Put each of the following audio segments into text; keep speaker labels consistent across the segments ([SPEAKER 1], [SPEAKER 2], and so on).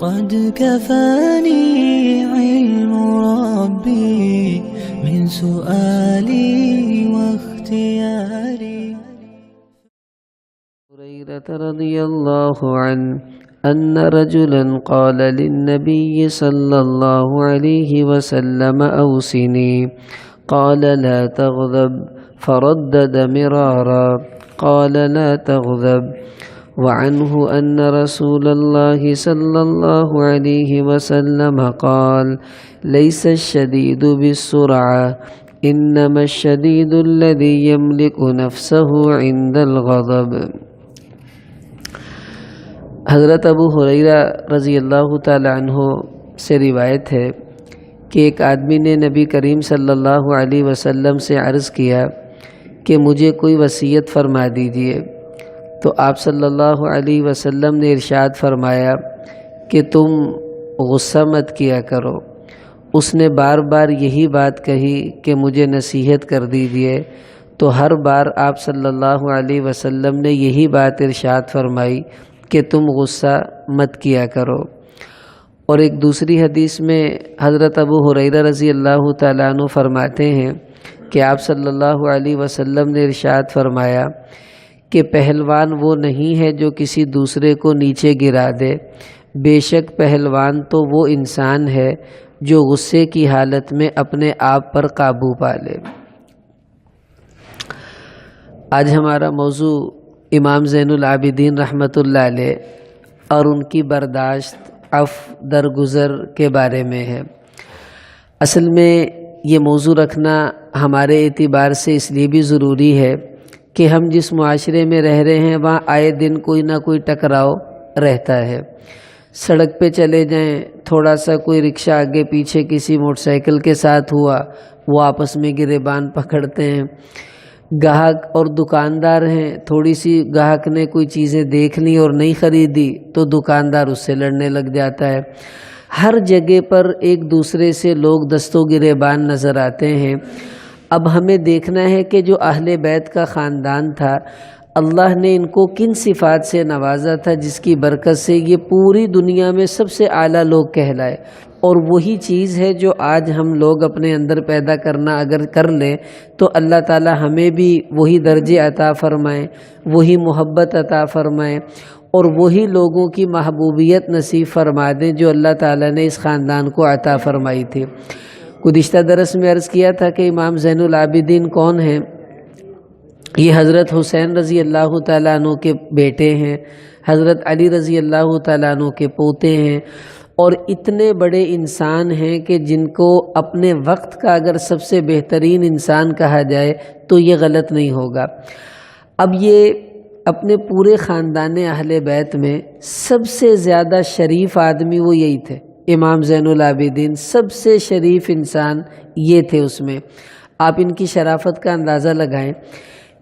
[SPEAKER 1] قد كفاني علم ربي من سؤالي واختياري.
[SPEAKER 2] هريرة رضي الله عنه أن رجلا قال للنبي صلى الله عليه وسلم أوصني، قال لا تغضب، فردد مرارا قال لا تغضب. وعنه أن رسول الله صلى الله عليه وسلم قال ليس الشديد بالسرعة، إنما الشديد الذي يملك نفسه عند الغضب. حضرت ابو ہریرہ رضی اللہ تعالی عنہ سے روایت ہے کہ ایک آدمی نے نبی کریم صلی اللہ علیہ وسلم سے عرض کیا کہ مجھے کوئی وصیت فرما دیجئے، تو آپ صلی اللہ علیہ وسلم نے ارشاد فرمایا کہ تم غصہ مت کیا کرو۔ اس نے بار بار یہی بات کہی کہ مجھے نصیحت کر دیجئے، تو ہر بار آپ صلی اللہ علیہ وسلم نے یہی بات ارشاد فرمائی کہ تم غصہ مت کیا کرو۔ اور ایک دوسری حدیث میں حضرت ابو ہریرہ رضی اللہ تعالیٰ عنہ فرماتے ہیں کہ آپ صلی اللہ علیہ وسلم نے ارشاد فرمایا کہ پہلوان وہ نہیں ہے جو کسی دوسرے کو نیچے گرا دے، بے شک پہلوان تو وہ انسان ہے جو غصے کی حالت میں اپنے آپ پر قابو پا لے۔ آج ہمارا موضوع امام زین العابدین رحمۃ اللہ علیہ اور ان کی برداشت عفو درگزر کے بارے میں ہے۔ اصل میں یہ موضوع رکھنا ہمارے اعتبار سے اس لیے بھی ضروری ہے کہ ہم جس معاشرے میں رہ رہے ہیں وہاں آئے دن کوئی نہ کوئی ٹکراؤ رہتا ہے۔ سڑک پہ چلے جائیں، تھوڑا سا کوئی رکشہ آگے پیچھے کسی موٹر سائیکل کے ساتھ ہوا، وہ آپس میں گریبان پکڑتے ہیں۔ گاہک اور دکاندار ہیں، تھوڑی سی گاہک نے کوئی چیزیں دیکھ لی اور نہیں خریدی تو دکاندار اس سے لڑنے لگ جاتا ہے۔ ہر جگہ پر ایک دوسرے سے لوگ دست و گریبان نظر آتے ہیں۔ اب ہمیں دیکھنا ہے کہ جو اہل بیت کا خاندان تھا، اللہ نے ان کو کن صفات سے نوازا تھا جس کی برکت سے یہ پوری دنیا میں سب سے اعلیٰ لوگ کہلائے، اور وہی چیز ہے جو آج ہم لوگ اپنے اندر پیدا کرنا اگر کر لیں تو اللہ تعالی ہمیں بھی وہی درجے عطا فرمائیں، وہی محبت عطا فرمائیں، اور وہی لوگوں کی محبوبیت نصیب فرما دیں جو اللہ تعالی نے اس خاندان کو عطا فرمائی تھی۔ گزشتہ درس میں عرض کیا تھا کہ امام زین العابدین کون ہیں؟ یہ حضرت حسین رضی اللہ تعالیٰ عنہ کے بیٹے ہیں، حضرت علی رضی اللہ تعالیٰ عنہ کے پوتے ہیں، اور اتنے بڑے انسان ہیں کہ جن کو اپنے وقت کا اگر سب سے بہترین انسان کہا جائے تو یہ غلط نہیں ہوگا۔ اب یہ اپنے پورے خاندان اہل بیت میں سب سے زیادہ شریف آدمی وہ یہی تھے، امام زین العابدین سب سے شریف انسان یہ تھے۔ اس میں آپ ان کی شرافت کا اندازہ لگائیں۔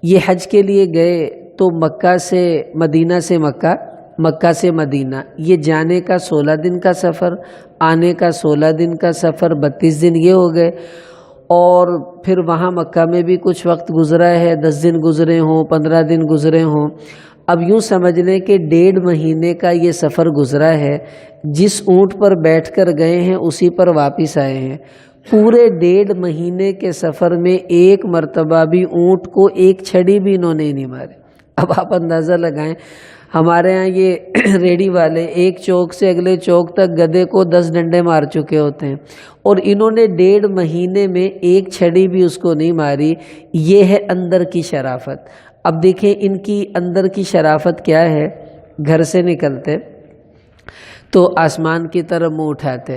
[SPEAKER 2] یہ حج کے لیے گئے تو مکہ سے مدینہ سے مکہ، مکہ سے مدینہ، یہ جانے کا 16 دن کا سفر، آنے کا 16 دن کا سفر، 32 دن یہ ہو گئے، اور پھر وہاں مکہ میں بھی کچھ وقت گزرا ہے، 10 دن گزرے ہوں، 15 دن گزرے ہوں۔ اب یوں سمجھ لیں کہ 1.5 مہینے کا یہ سفر گزرا ہے۔ جس اونٹ پر بیٹھ کر گئے ہیں اسی پر واپس آئے ہیں۔ پورے 1.5 مہینے کے سفر میں ایک مرتبہ بھی اونٹ کو ایک چھڑی بھی انہوں نے نہیں ماری۔ اب آپ اندازہ لگائیں، ہمارے ہاں یہ ریڑی والے ایک چوک سے اگلے چوک تک گدھے کو 10 ڈنڈے مار چکے ہوتے ہیں، اور انہوں نے 1.5 مہینے میں ایک چھڑی بھی اس کو نہیں ماری۔ یہ ہے اندر کی شرافت۔ اب دیکھیں ان کی اندر کی شرافت کیا ہے۔ گھر سے نکلتے تو آسمان کی طرف منہ اٹھاتے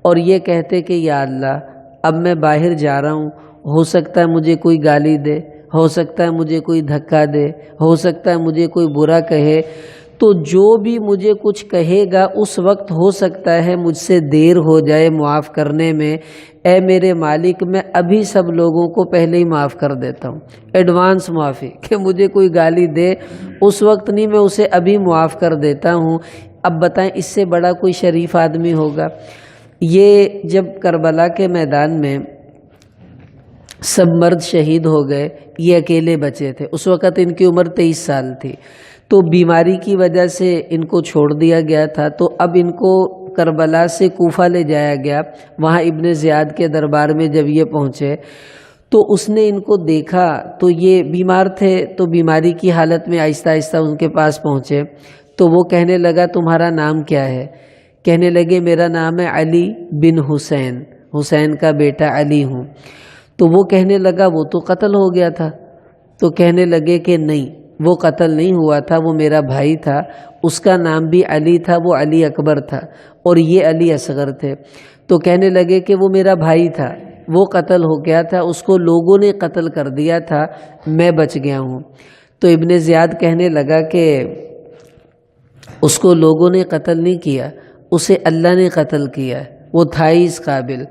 [SPEAKER 2] اور یہ کہتے کہ یا اللہ، اب میں باہر جا رہا ہوں، ہو سکتا ہے مجھے کوئی گالی دے، ہو سکتا ہے مجھے کوئی دھکا دے، ہو سکتا ہے مجھے کوئی برا کہے، تو جو بھی مجھے کچھ کہے گا اس وقت ہو سکتا ہے مجھ سے دیر ہو جائے معاف کرنے میں۔ اے میرے مالک، میں ابھی سب لوگوں کو پہلے ہی معاف کر دیتا ہوں، ایڈوانس معافی، کہ مجھے کوئی گالی دے اس وقت نہیں، میں اسے ابھی معاف کر دیتا ہوں۔ اب بتائیں اس سے بڑا کوئی شریف آدمی ہوگا؟ یہ جب کربلا کے میدان میں سب مرد شہید ہو گئے، یہ اکیلے بچے تھے، اس وقت ان کی عمر 23 سال تھی، تو بیماری کی وجہ سے ان کو چھوڑ دیا گیا تھا، تو اب ان کو کربلا سے کوفہ لے جایا گیا، وہاں ابن زیاد کے دربار میں جب یہ پہنچے تو اس نے ان کو دیکھا تو یہ بیمار تھے، تو بیماری کی حالت میں آہستہ آہستہ ان کے پاس پہنچے تو وہ کہنے لگا تمہارا نام کیا ہے؟ کہنے لگے میرا نام ہے علی بن حسین، حسین کا بیٹا علی ہوں۔ تو وہ کہنے لگا وہ تو قتل ہو گیا تھا۔ تو کہنے لگے کہ نہیں، وہ قتل نہیں ہوا تھا، وہ میرا بھائی تھا، اس کا نام بھی علی تھا، وہ علی اکبر تھا اور یہ علی اصغر تھے۔ تو کہنے لگے کہ وہ میرا بھائی تھا، وہ قتل ہو گیا تھا، اس کو لوگوں نے قتل کر دیا تھا، میں بچ گیا ہوں۔ تو ابن زیاد کہنے لگا کہ اس کو لوگوں نے قتل نہیں کیا، اسے اللہ نے قتل کیا، وہ تھا ہی اس قابل۔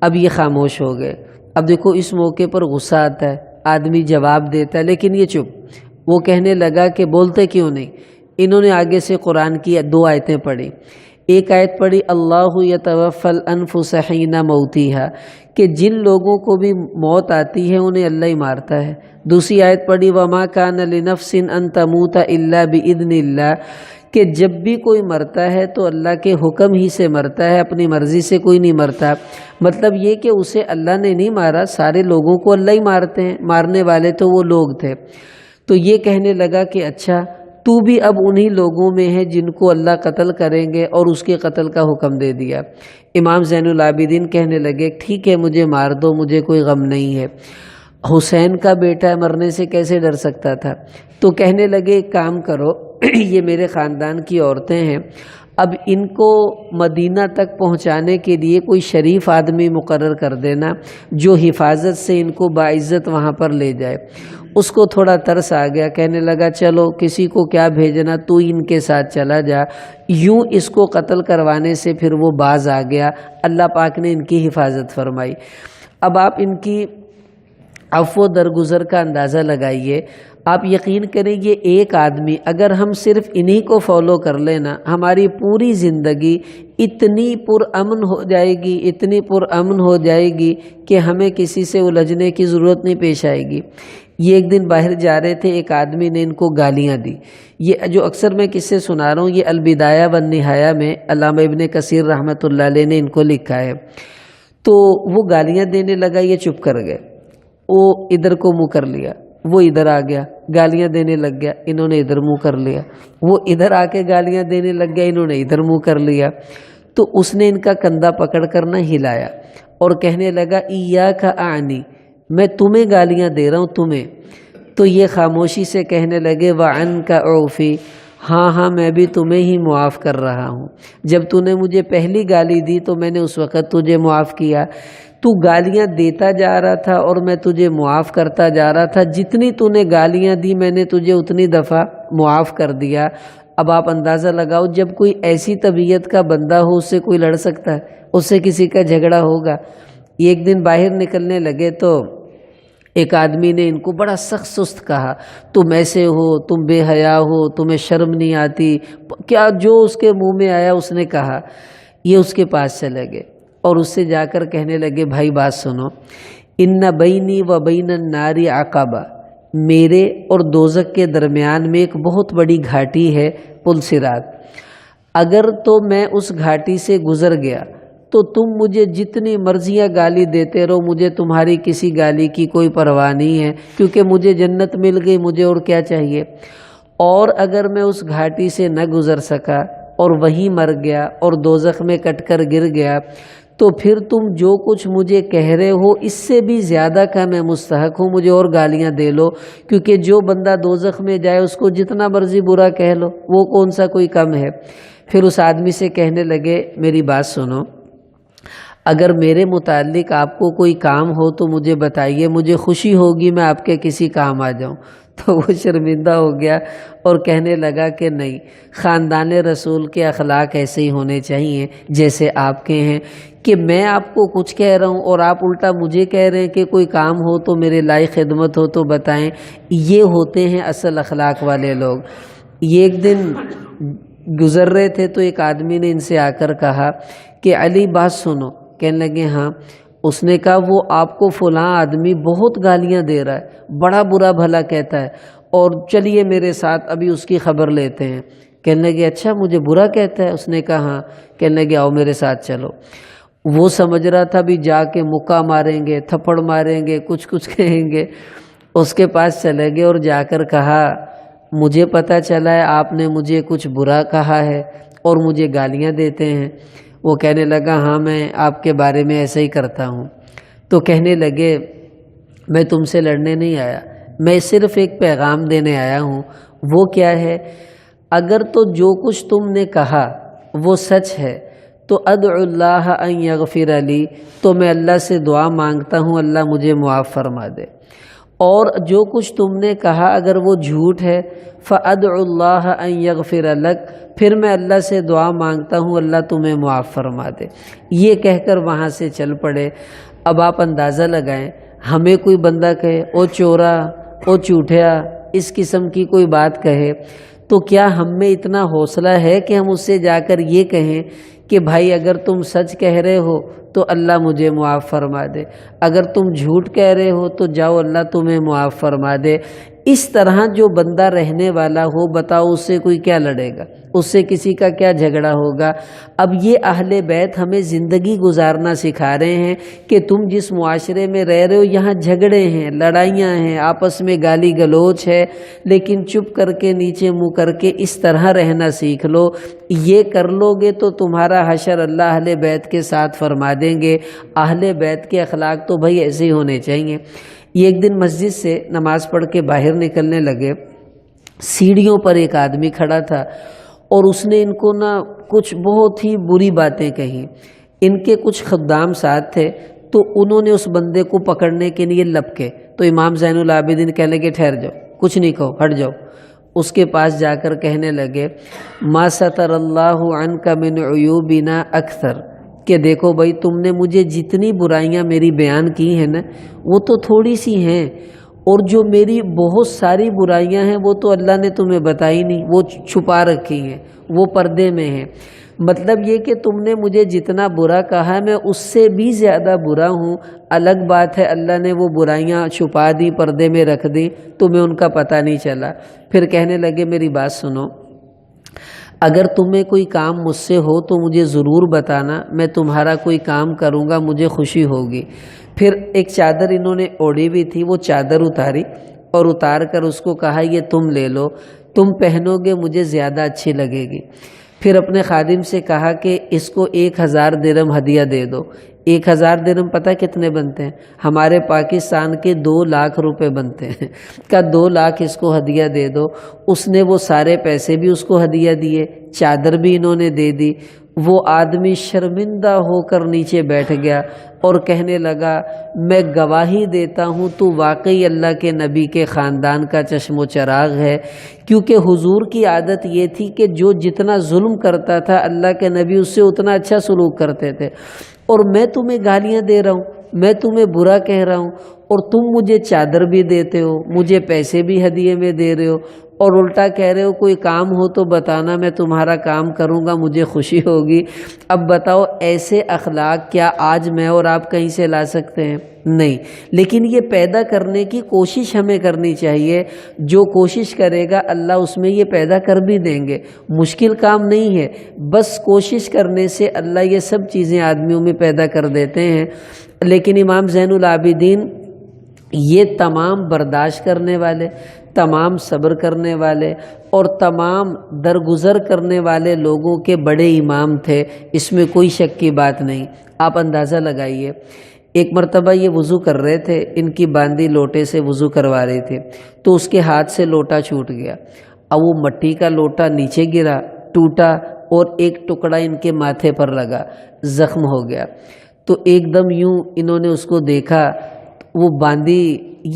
[SPEAKER 2] اب یہ خاموش ہو گئے۔ اب دیکھو اس موقع پر غصہ آتا ہے، آدمی جواب دیتا ہے لیکن یہ چپ۔ وہ کہنے لگا کہ بولتے کیوں نہیں؟ انہوں نے آگے سے قرآن کی 2 آیتیں پڑھی۔ ایک آیت پڑھی اللہ یتوفی الانفس حین موتیہا، کہ جن لوگوں کو بھی موت آتی ہے انہیں اللہ ہی مارتا ہے۔ دوسری آیت پڑھی وما کان لنفس ان تموت الا باذن اللہ، کہ جب بھی کوئی مرتا ہے تو اللہ کے حکم ہی سے مرتا ہے، اپنی مرضی سے کوئی نہیں مرتا۔ مطلب یہ کہ اسے اللہ نے نہیں مارا، سارے لوگوں کو اللہ ہی مارتے ہیں، مارنے والے تو وہ لوگ تھے۔ تو یہ کہنے لگا کہ اچھا تو بھی اب انہی لوگوں میں ہے جن کو اللہ قتل کریں گے، اور اس کے قتل کا حکم دے دیا۔ امام زین العابدین کہنے لگے ٹھیک ہے مجھے مار دو، مجھے کوئی غم نہیں ہے، حسین کا بیٹا مرنے سے کیسے ڈر سکتا تھا؟ تو کہنے لگے ایک کام کرو، یہ میرے خاندان کی عورتیں ہیں، اب ان کو مدینہ تک پہنچانے کے لیے کوئی شریف آدمی مقرر کر دینا جو حفاظت سے ان کو باعزت وہاں پر لے جائے۔ اس کو تھوڑا ترس آ گیا، کہنے لگا چلو کسی کو کیا بھیجنا، تو ان کے ساتھ چلا جا۔ یوں اس کو قتل کروانے سے پھر وہ باز آ گیا، اللہ پاک نے ان کی حفاظت فرمائی۔ اب آپ ان کی عفو درگزر کا اندازہ لگائیے۔ آپ یقین کریں یہ ایک آدمی اگر ہم صرف انہی کو فالو کر لینا، ہماری پوری زندگی اتنی پرامن ہو جائے گی، اتنی پرامن ہو جائے گی کہ ہمیں کسی سے الجھنے کی ضرورت نہیں پیش آئے گی۔ یہ ایک دن باہر جا رہے تھے، ایک آدمی نے ان کو گالیاں دی۔ یہ جو اکثر میں کس سے سنا رہا ہوں، یہ البدایہ والنہایہ میں علامہ ابن کثیر رحمۃ اللہ علیہ نے ان کو لکھا ہے۔ تو وہ گالیاں دینے لگا، یہ چپ کر گئے، وہ ادھر کو منہ کر لیا، وہ ادھر آ گیا گالیاں دینے لگ گیا، انہوں نے ادھر منہ کر لیا، وہ ادھر آ کے گالیاں دینے لگ گیا، انہوں نے ادھر منہ کر لیا۔ تو اس نے ان کا کندھا پکڑ کر نہ ہلایا اور کہنے لگا ایاک اعنی، میں تمہیں گالیاں دے رہا ہوں تمہیں۔ تو یہ خاموشی سے کہنے لگے وعنک اعفی، ہاں ہاں میں بھی تمہیں ہی معاف کر رہا ہوں، جب تو نے مجھے پہلی گالی دی تو میں نے اس وقت تجھے معاف کیا، تو گالیاں دیتا جا رہا تھا اور میں تجھے معاف کرتا جا رہا تھا، جتنی تو نے گالیاں دی میں نے تجھے اتنی دفعہ معاف کر دیا۔ اب آپ اندازہ لگاؤ جب کوئی ایسی طبیعت کا بندہ ہو اس سے کوئی لڑ سکتا ہے؟ اس سے کسی کا جھگڑا ہوگا؟ ایک دن باہر نکلنے لگے تو ایک آدمی نے ان کو بڑا سخت سست کہا، تم ایسے ہو، تم بے حیا ہو، تمہیں شرم نہیں آتی، کیا جو اس کے منہ میں آیا اس نے کہا۔ یہ اس کے پاس چلے گئے اور اس سے جا کر کہنے لگے بھائی بات سنو، ان بینی و بین النار عقبہ، میرے اور دوزخ کے درمیان میں ایک بہت بڑی گھاٹی ہے، پل صراط، اگر تو میں اس گھاٹی سے گزر گیا تو تم مجھے جتنی مرضیاں گالی دیتے رہو، مجھے تمہاری کسی گالی کی کوئی پرواہ نہیں ہے، کیونکہ مجھے جنت مل گئی، مجھے اور کیا چاہیے۔ اور اگر میں اس گھاٹی سے نہ گزر سکا اور وہیں مر گیا اور دوزخ میں کٹ کر گر گیا تو پھر تم جو کچھ مجھے کہہ رہے ہو اس سے بھی زیادہ کا میں مستحق ہوں، مجھے اور گالیاں دے لو، کیونکہ جو بندہ دوزخ میں جائے اس کو جتنا مرضی برا کہہ لو، وہ کون سا کوئی کم ہے۔ پھر اس آدمی سے کہنے لگے میری بات سنو، اگر میرے متعلق آپ کو کوئی کام ہو تو مجھے بتائیے، مجھے خوشی ہوگی میں آپ کے کسی کام آ جاؤں۔ تو وہ شرمندہ ہو گیا اور کہنے لگا کہ نہیں، خاندان رسول کے اخلاق ایسے ہی ہونے چاہیے جیسے آپ کے ہیں، کہ میں آپ کو کچھ کہہ رہا ہوں اور آپ الٹا مجھے کہہ رہے ہیں کہ کوئی کام ہو تو میرے لائق خدمت ہو تو بتائیں۔ یہ ہوتے ہیں اصل اخلاق والے لوگ۔ یہ ایک دن گزر رہے تھے تو ایک آدمی نے ان سے آ کر کہا کہ علی بات سنو۔ کہنے لگے ہاں۔ اس نے کہا وہ آپ کو فلاں آدمی بہت گالیاں دے رہا ہے، بڑا برا بھلا کہتا ہے، اور چلیے میرے ساتھ ابھی اس کی خبر لیتے ہیں۔ کہنے لگے اچھا مجھے برا کہتا ہے؟ اس نے کہا ہاں۔ کہنے لگے آؤ میرے ساتھ چلو۔ وہ سمجھ رہا تھا بھی جا کے مکہ ماریں گے، تھپڑ ماریں گے، کچھ کہیں گے۔ اس کے پاس چلے گئے اور جا کر کہا مجھے پتہ چلا ہے آپ نے مجھے کچھ برا کہا ہے اور مجھے گالیاں دیتے ہیں۔ وہ کہنے لگا ہاں میں آپ کے بارے میں ایسے ہی کرتا ہوں۔ تو کہنے لگے میں تم سے لڑنے نہیں آیا، میں صرف ایک پیغام دینے آیا ہوں۔ وہ کیا ہے؟ اگر تو جو کچھ تم نے کہا وہ سچ ہے تو ادعو اللہ ان یغفر لی، تو میں اللہ سے دعا مانگتا ہوں اللہ مجھے معاف فرما دے۔ اور جو کچھ تم نے کہا اگر وہ جھوٹ ہے فادعو اللہ ان یغفر لک، پھر میں اللہ سے دعا مانگتا ہوں اللہ تمہیں معاف فرما دے۔ یہ کہہ کر وہاں سے چل پڑے۔ اب آپ اندازہ لگائیں، ہمیں کوئی بندہ کہے او چورا، او چوٹھیا، اس قسم کی کوئی بات کہے تو کیا ہم میں اتنا حوصلہ ہے کہ ہم اس سے جا کر یہ کہیں کہ بھائی اگر تم سچ کہہ رہے ہو تو اللہ مجھے معاف فرما دے، اگر تم جھوٹ کہہ رہے ہو تو جاؤ اللہ تمہیں معاف فرما دے۔ اس طرح جو بندہ رہنے والا ہو بتاؤ اس سے کوئی کیا لڑے گا، اس سے کسی کا کیا جھگڑا ہوگا۔ اب یہ اہل بیت ہمیں زندگی گزارنا سکھا رہے ہیں کہ تم جس معاشرے میں رہ رہے ہو یہاں جھگڑے ہیں، لڑائیاں ہیں، آپس میں گالی گلوچ ہے، لیکن چپ کر کے نیچے منہ کر کے اس طرح رہنا سیکھ لو۔ یہ کر لو گے تو تمہارا حشر اللہ اہل بیت کے ساتھ فرما دیں گے۔ اہل بیت کے اخلاق تو بھائی ایسے ہی ہونے چاہیے۔ یہ ایک دن مسجد سے نماز پڑھ کے باہر نکلنے لگے، سیڑھیوں پر ایک آدمی کھڑا تھا اور اس نے ان کو کچھ بہت ہی بری باتیں کہیں۔ ان کے کچھ خدام ساتھ تھے تو انہوں نے اس بندے کو پکڑنے کے لیے لپکے تو امام زین العابدین کہنے لگے ٹھہر جاؤ، کچھ نہیں کہو، ہٹ جاؤ۔ اس کے پاس جا کر کہنے لگے ما ستر اللہ عنک من عیوبنا اکثر، کہ دیکھو بھائی تم نے مجھے جتنی برائیاں میری بیان کی ہیں نا وہ تو تھوڑی سی ہیں، اور جو میری بہت ساری برائیاں ہیں وہ تو اللہ نے تمہیں بتائی نہیں، وہ چھپا رکھی ہیں، وہ پردے میں ہیں۔ مطلب یہ کہ تم نے مجھے جتنا برا کہا میں اس سے بھی زیادہ برا ہوں۔ الگ بات ہے اللہ نے وہ برائیاں چھپا دی، پردے میں رکھ دی، تمہیں ان کا پتہ نہیں چلا۔ پھر کہنے لگے میری بات سنو، اگر تمہیں کوئی کام مجھ سے ہو تو مجھے ضرور بتانا، میں تمہارا کوئی کام کروں گا، مجھے خوشی ہوگی۔ پھر ایک چادر انہوں نے اوڑھی بھی تھی، وہ چادر اتاری اور اتار کر اس کو کہا یہ تم لے لو، تم پہنو گے مجھے زیادہ اچھی لگے گی۔ پھر اپنے خادم سے کہا کہ اس کو 1000 درہم ہدیہ دے دو۔ 1000 درہم پتہ کتنے بنتے ہیں؟ ہمارے پاکستان کے 2 لاکھ روپے بنتے ہیں۔ کا 2 لاکھ اس کو ہدیہ دے دو۔ اس نے وہ سارے پیسے بھی اس کو ہدیہ دیے، چادر بھی انہوں نے دے دی۔ وہ آدمی شرمندہ ہو کر نیچے بیٹھ گیا اور کہنے لگا میں گواہی دیتا ہوں تو واقعی اللہ کے نبی کے خاندان کا چشم و چراغ ہے، کیونکہ حضور کی عادت یہ تھی کہ جو جتنا ظلم کرتا تھا اللہ کے نبی اس سے اتنا اچھا سلوک کرتے تھے۔ اور میں تمہیں گالیاں دے رہا ہوں، میں تمہیں برا کہہ رہا ہوں اور تم مجھے چادر بھی دیتے ہو، مجھے پیسے بھی ہدیے میں دے رہے ہو، اور الٹا کہہ رہے ہو کوئی کام ہو تو بتانا، میں تمہارا کام کروں گا، مجھے خوشی ہوگی۔ اب بتاؤ ایسے اخلاق کیا آج میں اور آپ کہیں سے لا سکتے ہیں؟ نہیں، لیکن یہ پیدا کرنے کی کوشش ہمیں کرنی چاہیے۔ جو کوشش کرے گا اللہ اس میں یہ پیدا کر بھی دیں گے۔ مشکل کام نہیں ہے، بس کوشش کرنے سے اللہ یہ سب چیزیں آدمیوں میں پیدا کر دیتے ہیں۔ لیکن امام زین العابدین یہ تمام برداشت کرنے والے، تمام صبر کرنے والے اور تمام درگزر کرنے والے لوگوں کے بڑے امام تھے، اس میں کوئی شک کی بات نہیں۔ آپ اندازہ لگائیے، ایک مرتبہ یہ وضو کر رہے تھے، ان کی باندی لوٹے سے وضو کروا رہی تھی تو اس کے ہاتھ سے لوٹا چھوٹ گیا۔ اب وہ مٹی کا لوٹا نیچے گرا، ٹوٹا اور ایک ٹکڑا ان کے ماتھے پر لگا، زخم ہو گیا۔ تو ایک دم یوں انہوں نے اس کو دیکھا، وہ باندی،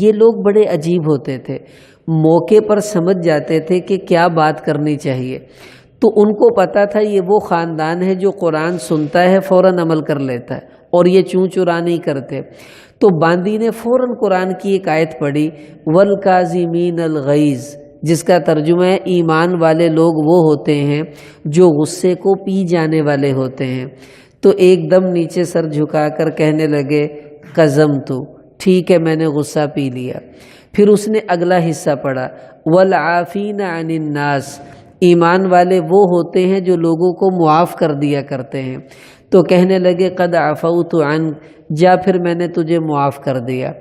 [SPEAKER 2] یہ لوگ بڑے عجیب ہوتے تھے، موقع پر سمجھ جاتے تھے کہ کیا بات کرنی چاہیے۔ تو ان کو پتا تھا یہ وہ خاندان ہے جو قرآن سنتا ہے فوراً عمل کر لیتا ہے اور یہ چوں چرا نہیں کرتے۔ تو باندی نے فوراً قرآن کی ایک آیت پڑھی وَالْكَاظِمِينَ الْغَيْظَ، جس کا ترجمہ ہے ایمان والے لوگ وہ ہوتے ہیں جو غصے کو پی جانے والے ہوتے ہیں۔ تو ایک دم نیچے سر جھکا کر کہنے لگے قَزَمْتُ، ٹھیک ہے میں نے غصہ پی لیا۔ پھر اس نے اگلا حصہ پڑھا وَالْعَافِينَ عَنِ النَّاسِ، ایمان والے وہ ہوتے ہیں جو لوگوں کو معاف کر دیا کرتے ہیں۔ تو کہنے لگے قد عفوت عنک، جا پھر میں نے تجھے معاف کر دیا۔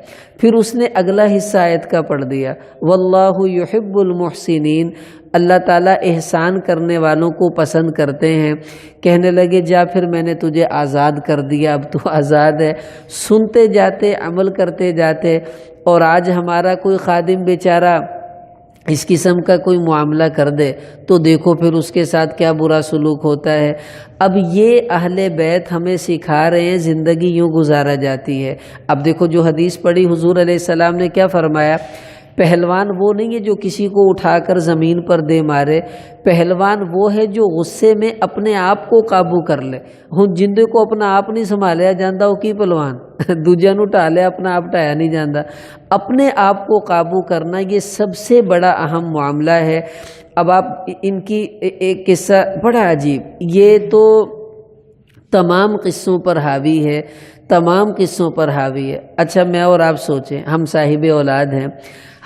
[SPEAKER 2] پھر اس نے اگلا حصہ آیت کا پڑھ دیا، واللہ یحب المحسنین، اللہ تعالیٰ احسان کرنے والوں کو پسند کرتے ہیں۔ کہنے لگے جا پھر میں نے تجھے آزاد کر دیا، اب تو آزاد ہے۔ سنتے جاتے، عمل کرتے جاتے، اور آج ہمارا کوئی خادم بیچارہ اس قسم کا کوئی معاملہ کر دے تو دیکھو پھر اس کے ساتھ کیا برا سلوک ہوتا ہے۔ اب یہ اہل بیت ہمیں سکھا رہے ہیں زندگی یوں گزارا جاتی ہے۔ اب دیکھو جو حدیث پڑھی، حضور علیہ السلام نے کیا فرمایا، پہلوان وہ نہیں ہے جو کسی کو اٹھا کر زمین پر دے مارے، پہلوان وہ ہے جو غصے میں اپنے آپ کو قابو کر لے۔ ہن جندے کو اپنا آپ نہیں سنبھالیا جاندا، وہ کی پہلوان دوجا نو ٹا لیا، اپنا آپ ٹایا نہیں جاندا۔ اپنے آپ کو قابو کرنا یہ سب سے بڑا اہم معاملہ ہے۔ اب آپ ان کی ایک قصہ بڑا عجیب، یہ تو تمام قصوں پر حاوی ہے، تمام قصوں پر حاوی ہے۔ اچھا میں اور آپ سوچیں، ہم صاحب اولاد ہیں،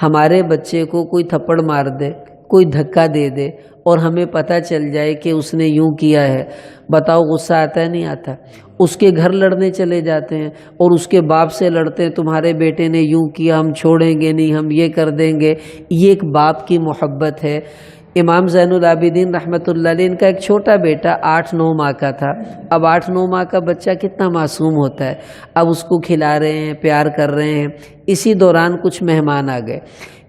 [SPEAKER 2] ہمارے بچے کو کوئی تھپڑ مار دے، کوئی دھکا دے دے، اور ہمیں پتہ چل جائے کہ اس نے یوں کیا ہے، بتاؤ غصہ آتا ہے نہیں آتا؟ اس کے گھر لڑنے چلے جاتے ہیں اور اس کے باپ سے لڑتے ہیں، تمہارے بیٹے نے یوں کیا، ہم چھوڑیں گے نہیں، ہم یہ کر دیں گے۔ یہ ایک باپ کی محبت ہے۔ امام زین العابدین رحمۃ اللہ علیہ، ان کا ایک چھوٹا بیٹا 8-9 ماہ کا تھا۔ اب 8-9 ماہ کا بچہ کتنا معصوم ہوتا ہے، اب اس کو کھلا رہے ہیں، پیار کر رہے ہیں۔ اسی دوران کچھ مہمان آ گئے،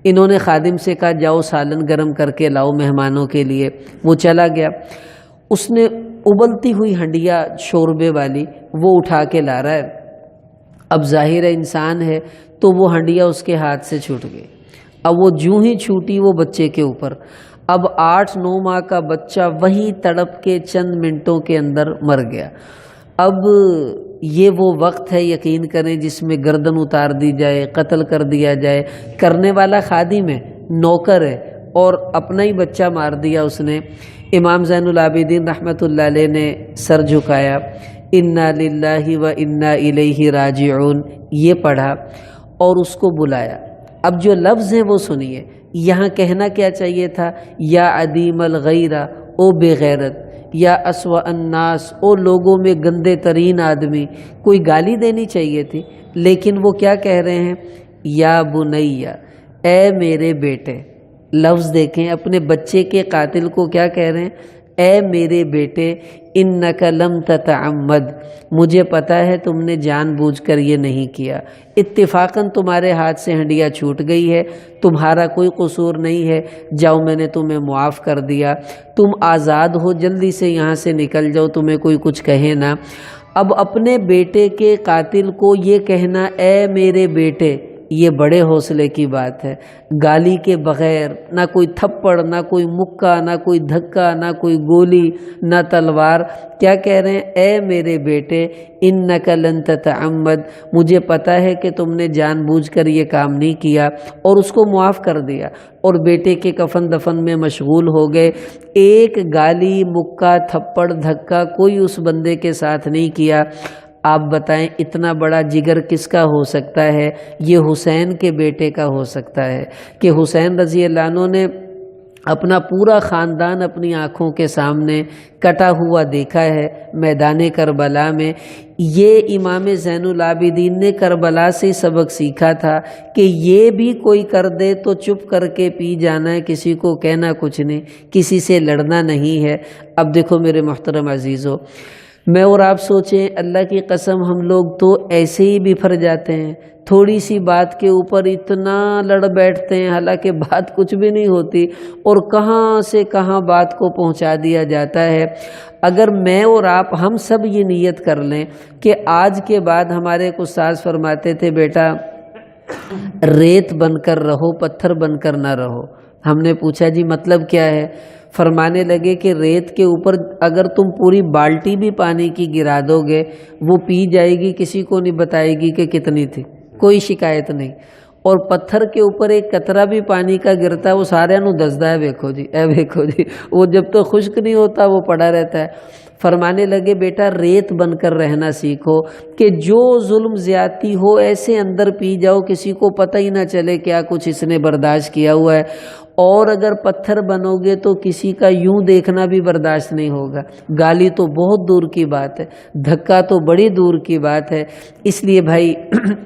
[SPEAKER 2] انہوں نے خادم سے کہا جاؤ سالن گرم کر کے لاؤ مہمانوں کے لیے۔ وہ چلا گیا، اس نے ابلتی ہوئی ہنڈیا شوربے والی وہ اٹھا کے لا رہا ہے۔ اب ظاہر انسان ہے تو وہ ہنڈیا اس کے ہاتھ سے چھوٹ گئی۔ اب وہ جوں ہی چھوٹی وہ بچے کے اوپر، اب 8-9 ماہ کا بچہ وہی تڑپ کے چند منٹوں کے اندر مر گیا۔ اب یہ وہ وقت ہے یقین کریں جس میں گردن اتار دی جائے، قتل کر دیا جائے۔ کرنے والا خادم ہے، نوکر ہے، اور اپنا ہی بچہ مار دیا اس نے۔ امام زین العابدین رحمۃ اللہ علیہ نے سر جھکایا، انا للہ و انا الیہ راجعون، یہ پڑھا اور اس کو بلایا۔ اب جو لفظ ہیں وہ سنیے، یہاں کہنا کیا چاہیے تھا، یا عدیم الغیرہ، او بے غیرت، یا اسوأ الناس، او لوگوں میں گندے ترین آدمی، کوئی گالی دینی چاہیے تھی، لیکن وہ کیا کہہ رہے ہیں، یا بنیا، اے میرے بیٹے۔ لفظ دیکھیں، اپنے بچے کے قاتل کو کیا کہہ رہے ہیں، اے میرے بیٹے، انک لم تتعمد، مجھے پتہ ہے تم نے جان بوجھ کر یہ نہیں کیا، اتفاقاً تمہارے ہاتھ سے ہنڈیا چھوٹ گئی ہے، تمہارا کوئی قصور نہیں ہے، جاؤ میں نے تمہیں معاف کر دیا، تم آزاد ہو، جلدی سے یہاں سے نکل جاؤ، تمہیں کوئی کچھ کہے نہ۔ اب اپنے بیٹے کے قاتل کو یہ کہنا اے میرے بیٹے، یہ بڑے حوصلے کی بات ہے۔ گالی کے بغیر، نہ کوئی تھپڑ، نہ کوئی مکہ، نہ کوئی دھکا، نہ کوئی گولی، نہ تلوار، کیا کہہ رہے ہیں، اے میرے بیٹے، انک لن تتعمد، مجھے پتہ ہے کہ تم نے جان بوجھ کر یہ کام نہیں کیا، اور اس کو معاف کر دیا، اور بیٹے کے کفن دفن میں مشغول ہو گئے۔ ایک گالی، مکہ، تھپڑ، دھکا کوئی اس بندے کے ساتھ نہیں کیا۔ آپ بتائیں اتنا بڑا جگر کس کا ہو سکتا ہے؟ یہ حسین کے بیٹے کا ہو سکتا ہے کہ حسین رضی اللہ عنہ نے اپنا پورا خاندان اپنی آنکھوں کے سامنے کٹا ہوا دیکھا ہے میدان کربلا میں۔ یہ امام زین العابدین نے کربلا سے سبق سیکھا تھا کہ یہ بھی کوئی کر دے تو چپ کر کے پی جانا ہے، کسی کو کہنا کچھ نہیں، کسی سے لڑنا نہیں ہے۔ اب دیکھو میرے محترم عزیزو، میں اور آپ سوچیں، اللہ کی قسم ہم لوگ تو ایسے ہی بفر جاتے ہیں، تھوڑی سی بات کے اوپر اتنا لڑ بیٹھتے ہیں، حالانکہ بات کچھ بھی نہیں ہوتی، اور کہاں سے کہاں بات کو پہنچا دیا جاتا ہے۔ اگر میں اور آپ ہم سب یہ نیت کر لیں کہ آج کے بعد، ہمارے ایک استاذ فرماتے تھے بیٹا ریت بن کر رہو، پتھر بن کر نہ رہو۔ ہم نے پوچھا جی مطلب کیا ہے؟ فرمانے لگے کہ ریت کے اوپر اگر تم پوری بالٹی بھی پانی کی گرا دو گے، وہ پی جائے گی، کسی کو نہیں بتائے گی کہ کتنی تھی، کوئی شکایت نہیں۔ اور پتھر کے اوپر ایک قطرہ بھی پانی کا گرتا ہے، وہ سارے نو دسدا ہے، ویکھو جی، اے ویکھو جی، وہ جب تک خشک نہیں ہوتا وہ پڑا رہتا ہے۔ فرمانے لگے بیٹا ریت بن کر رہنا سیکھو، کہ جو ظلم زیادتی ہو ایسے اندر پی جاؤ، کسی کو پتہ ہی نہ چلے کیا کچھ اس نے برداشت کیا ہوا ہے۔ اور اگر پتھر بنو گے تو کسی کا یوں دیکھنا بھی برداشت نہیں ہوگا، گالی تو بہت دور کی بات ہے، دھکا تو بڑی دور کی بات ہے۔ اس لیے بھائی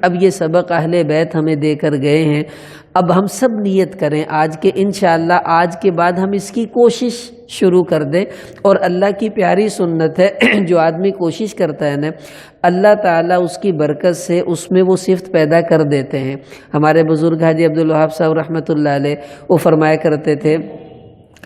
[SPEAKER 2] اب یہ سبق اہل بیت ہمیں دے کر گئے ہیں، اب ہم سب نیت کریں آج کے انشاءاللہ آج کے بعد ہم اس کی کوشش شروع کر دیں، اور اللہ کی پیاری سنت ہے جو آدمی کوشش کرتا ہے نا اللہ تعالیٰ اس کی برکت سے اس میں وہ صفت پیدا کر دیتے ہیں۔ ہمارے بزرگ حاجی عبدالوہاب صاحب رحمۃ اللہ علیہ وہ فرمایا کرتے تھے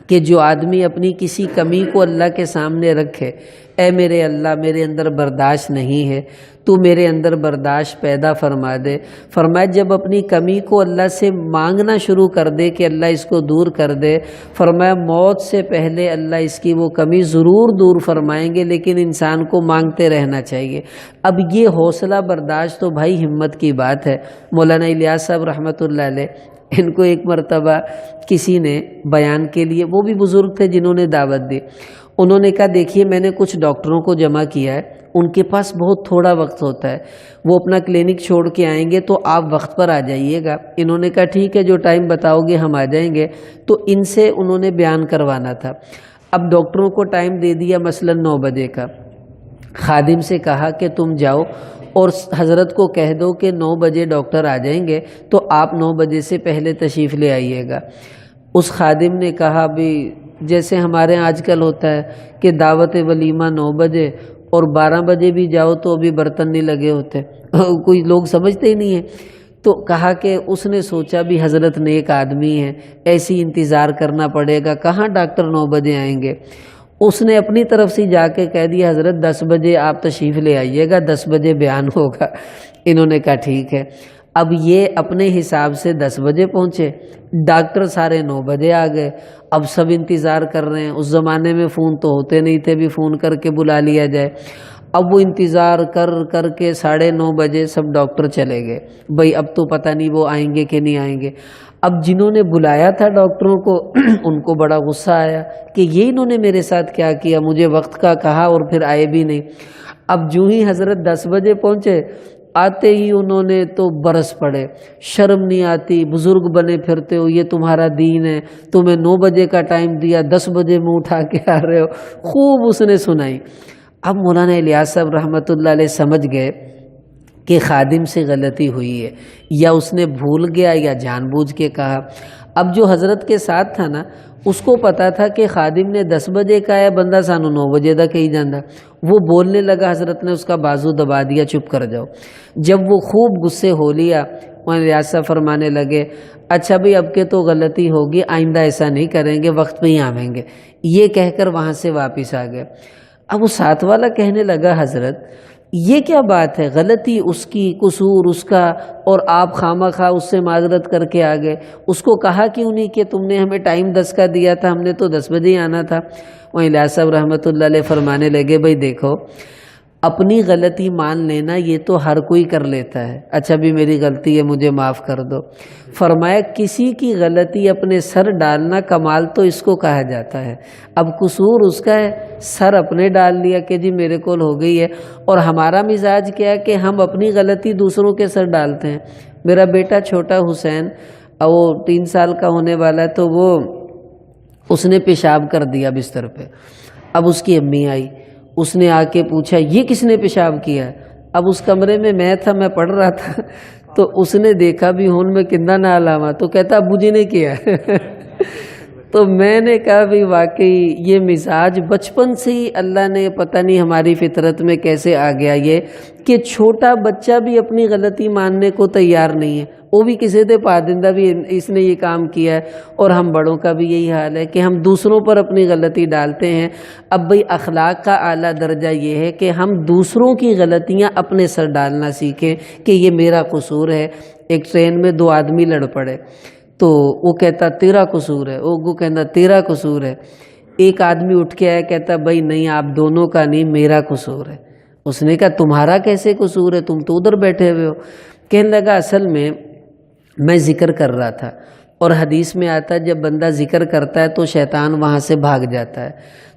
[SPEAKER 2] کہ جو آدمی اپنی کسی کمی کو اللہ کے سامنے رکھے، اے میرے اللہ میرے اندر برداشت نہیں ہے، تو میرے اندر برداشت پیدا فرما دے۔ فرمایا جب اپنی کمی کو اللہ سے مانگنا شروع کر دے کہ اللہ اس کو دور کر دے، فرمایا موت سے پہلے اللہ اس کی وہ کمی ضرور دور فرمائیں گے، لیکن انسان کو مانگتے رہنا چاہیے۔ اب یہ حوصلہ برداشت تو بھائی ہمت کی بات ہے۔ مولانا الیاس صاحب رحمۃ اللہ علیہ ان کو ایک مرتبہ کسی نے بیان کے لیے، وہ بھی بزرگ تھے جنہوں نے دعوت دی، انہوں نے کہا دیکھیے میں نے کچھ ڈاکٹروں کو جمع کیا ہے، ان کے پاس بہت تھوڑا وقت ہوتا ہے، وہ اپنا کلینک چھوڑ کے آئیں گے تو آپ وقت پر آ جائیے گا۔ انہوں نے کہا ٹھیک ہے جو ٹائم بتاؤ گے ہم آ جائیں گے۔ تو ان سے انہوں نے بیان کروانا تھا۔ اب ڈاکٹروں کو ٹائم دے دیا مثلا 9 بجے کا، خادم سے کہا کہ تم جاؤ اور حضرت کو کہہ دو کہ 9 بجے ڈاکٹر آ جائیں گے تو آپ 9 بجے سے پہلے تشریف لے آئیے گا۔ اس خادم نے کہا بھی جیسے ہمارے آج کل ہوتا ہے کہ دعوت ولیمہ 9 بجے اور 12 بجے بھی جاؤ تو ابھی برتن نہیں لگے ہوتے، کوئی لوگ سمجھتے ہی نہیں ہیں۔ تو کہا کہ اس نے سوچا بھی حضرت نیک آدمی ہے، ایسی انتظار کرنا پڑے گا، کہاں ڈاکٹر 9 بجے آئیں گے۔ اس نے اپنی طرف سے جا کے کہہ دیا حضرت 10 بجے آپ تشریف لے آئیے گا، 10 بجے بیان ہوگا۔ انہوں نے کہا ٹھیک ہے۔ اب یہ اپنے حساب سے 10 بجے پہنچے، ڈاکٹر 9:30 بجے آ گئے۔ اب سب انتظار کر رہے ہیں، اس زمانے میں فون تو ہوتے نہیں تھے بھی فون کر کے بلا لیا جائے۔ اب وہ انتظار کر کر کے 9:30 بجے سب ڈاکٹر چلے گئے۔ بھئی اب تو پتہ نہیں وہ آئیں گے کہ نہیں آئیں گے۔ اب جنہوں نے بلایا تھا ڈاکٹروں کو ان کو بڑا غصہ آیا کہ یہ انہوں نے میرے ساتھ کیا کیا، مجھے وقت کا کہا اور پھر آئے بھی نہیں۔ اب جو ہی حضرت 10 بجے پہنچے، آتے ہی انہوں نے تو برس پڑے، شرم نہیں آتی، بزرگ بنے پھرتے ہو، یہ تمہارا دین ہے، تمہیں 9 بجے کا ٹائم دیا 10 بجے منہ اٹھا کے آ رہے ہو۔ خوب اس نے سنائی۔ اب مولانا الیاس صاحب رحمۃ اللہ علیہ سمجھ گئے کہ خادم سے غلطی ہوئی ہے، یا اس نے بھول گیا یا جان بوجھ کے کہا۔ اب جو حضرت کے ساتھ تھا نا اس کو پتا تھا کہ خادم نے 10 بجے کا ہے، بندہ 9:30 بجے تک ہی جانا۔ وہ بولنے لگا، حضرت نے اس کا بازو دبا دیا، چپ کر جاؤ۔ جب وہ خوب غصے ہو لیا، وہاں ریاض فرمانے لگے اچھا بھئی اب کے تو غلطی ہوگی، آئندہ ایسا نہیں کریں گے، وقت پہ ہی آویں گے، یہ کہہ کر وہاں سے واپس آ گئے۔ اب وہ ساتھ والا کہنے لگا حضرت یہ کیا بات ہے، غلطی اس کی، قصور اس کا، اور آپ خامہ خواہ اس سے معذرت کر کے آ گئے۔ اس کو کہا کیوں نہیں کہ تم نے ہمیں ٹائم 10 کا دیا تھا، ہم نے تو 10 بجے ہی آنا تھا۔ وہیں الیاس صاحب رحمۃ اللہ علیہ فرمانے لگے بھئی دیکھو اپنی غلطی مان لینا یہ تو ہر کوئی کر لیتا ہے، اچھا بھی میری غلطی ہے مجھے معاف کر دو۔ فرمایا کسی کی غلطی اپنے سر ڈالنا کمال تو اس کو کہا جاتا ہے۔ اب قصور اس کا ہے، سر اپنے ڈال لیا کہ جی میرے کول ہو گئی ہے۔ اور ہمارا مزاج کیا ہے کہ ہم اپنی غلطی دوسروں کے سر ڈالتے ہیں۔ میرا بیٹا چھوٹا حسین وہ 3 سال کا ہونے والا ہے، تو وہ اس نے پیشاب کر دیا بستر پہ۔ اب اس کی امی آئی، اس نے آ کے پوچھا یہ کس نے پیشاب کیا ہے؟ اب اس کمرے میں میں تھا، میں پڑھ رہا تھا، تو اس نے دیکھا بھی ہون میں کندہ نہ علاوہ، تو کہتا ابو جی نے کیا تو میں نے کہا بھی واقعی یہ مزاج بچپن سے ہی اللہ نے پتہ نہیں ہماری فطرت میں کیسے آ گیا، یہ کہ چھوٹا بچہ بھی اپنی غلطی ماننے کو تیار نہیں ہے، وہ بھی کسی دے پادندہ بھی اس نے یہ کام کیا ہے۔ اور ہم بڑوں کا بھی یہی حال ہے کہ ہم دوسروں پر اپنی غلطی ڈالتے ہیں۔ اب بھئی اخلاق کا اعلیٰ درجہ یہ ہے کہ ہم دوسروں کی غلطیاں اپنے سر ڈالنا سیکھیں کہ یہ میرا قصور ہے۔ ایک ٹرین میں 2 آدمی لڑ پڑے، تو وہ کہتا تیرا قصور ہے، وہ کہتا تیرا قصور ہے۔ ایک آدمی اٹھ کے آیا کہتا بھائی نہیں آپ دونوں کا نہیں، میرا قصور ہے۔ اس نے کہا تمہارا کیسے قصور ہے، تم تو ادھر بیٹھے ہوئے ہو۔ کہنے لگا اصل میں ذکر کر رہا تھا، اور حدیث میں آتا ہے جب بندہ ذکر کرتا ہے تو شیطان وہاں سے بھاگ جاتا ہے۔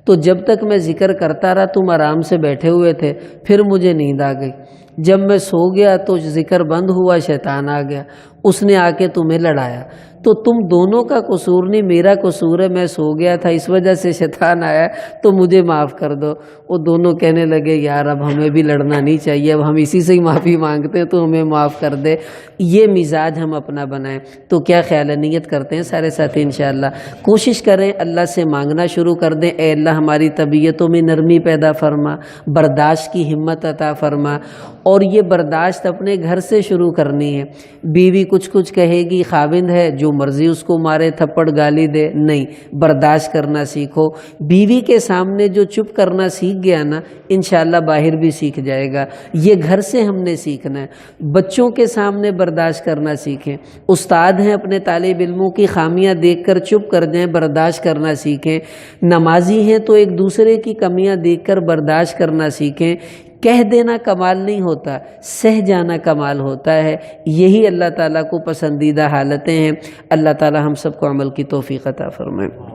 [SPEAKER 2] تو جب تک میں ذکر کرتا رہا تم آرام سے بیٹھے ہوئے تھے، پھر مجھے نیند آ گئی۔ جب میں سو گیا تو ذکر بند ہوا، شیطان آ گیا۔ اس نے آ کے تمہیں لڑایا تو تم دونوں کا قصور نہیں، میرا قصور ہے، میں سو گیا تھا اس وجہ سے شیطان آیا تو مجھے معاف کر دو۔ وہ دونوں کہنے لگے یار اب ہمیں بھی لڑنا نہیں چاہیے، اب ہم اسی سے ہی معافی مانگتے ہیں تو ہمیں معاف کر دے۔ یہ مزاج ہم اپنا بنائیں۔ تو کیا خیال ہے، نیت کرتے ہیں سارے ساتھی انشاءاللہ، کوشش کریں اللہ سے مانگنا شروع کر دیں، اے اللہ ہماری طبیعتوں میں نرمی پیدا فرما، برداشت کی ہمت عطا فرما، اور یہ برداشت اپنے گھر سے شروع کرنی ہے۔ بیوی کچھ کہے گی، خاوند ہے جو مرضی اس کو مارے تھپڑ گالی دے، نہیں، برداشت کرنا سیکھو۔ بیوی کے سامنے جو چپ کرنا سیکھ گیا نا، انشاءاللہ باہر بھی سیکھ جائے گا۔ یہ گھر سے ہم نے سیکھنا ہے۔ بچوں کے سامنے برداشت کرنا سیکھیں، استاد ہیں اپنے طالب علموں کی خامیاں دیکھ کر چپ کر جائیں، برداشت کرنا سیکھیں۔ نمازی ہیں تو ایک دوسرے کی کمیاں دیکھ کر برداشت کرنا سیکھیں۔ کہہ دینا کمال نہیں ہوتا، سہ جانا کمال ہوتا ہے۔ یہی اللہ تعالیٰ کو پسندیدہ حالتیں ہیں۔ اللہ تعالیٰ ہم سب کو عمل کی توفیق عطا فرمائے۔